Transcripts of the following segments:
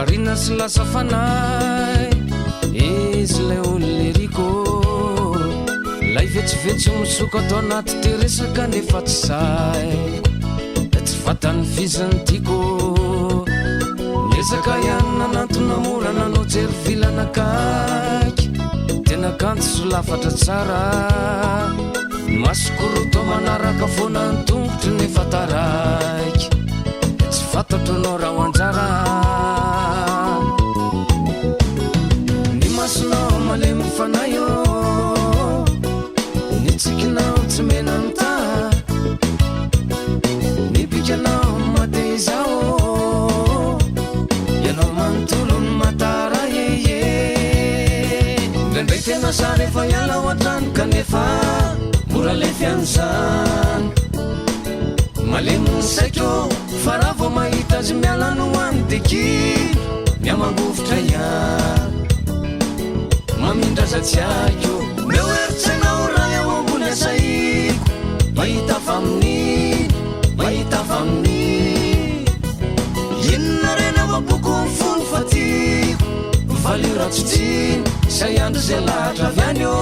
farina sy lasa fanay izy lay olon'eriko lay vetsivetsy misoka atao anaty teresaka nefa tsy say tsy fatany fizany tiako miezaka ihany nanantona mora nanao jery vilana kaiky tena kanto sy lafatra tsara masikoroto manaraka foana ny tongotry nefa taraiky tsy fantatro anao raha ho anjara ny masonao malemy fanayo ny tsikinao tsy menany ta ny bikanao mate izao ianao manontolo ny matara yeye ndraindray tena sa rehefa iala ao an-trano kanefa mora lefy an'izany malemy ny saiko fa raha vao mahita azy mialano any deky miamangovotra ihany mamindraza tsy aiko meo eritsainao raha eo ambony asaiko mahita fa amin'ny inona rena maboko ny fony fa tiako mivaly ratsotsiny say andro zay lahatra avy any eo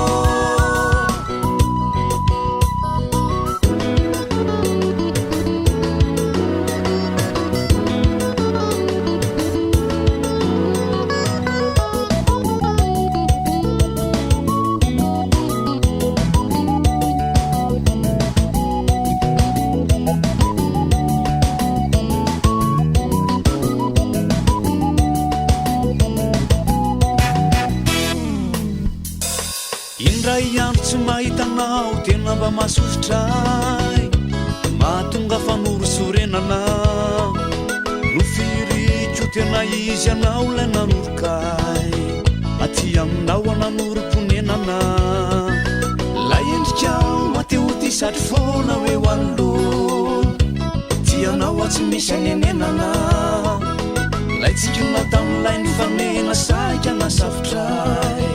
andro tsy mahitanao tena mba masofitray mahatonga fanorosorenana no firiko tena izy anao lay nanorokay aty aminao ananorom-ponenana lay endrikao mateo ty satry foana hoe ho anolony tianao atsy misy anenenana lay tsikina tamin'ilay ny fanena saika nasafitray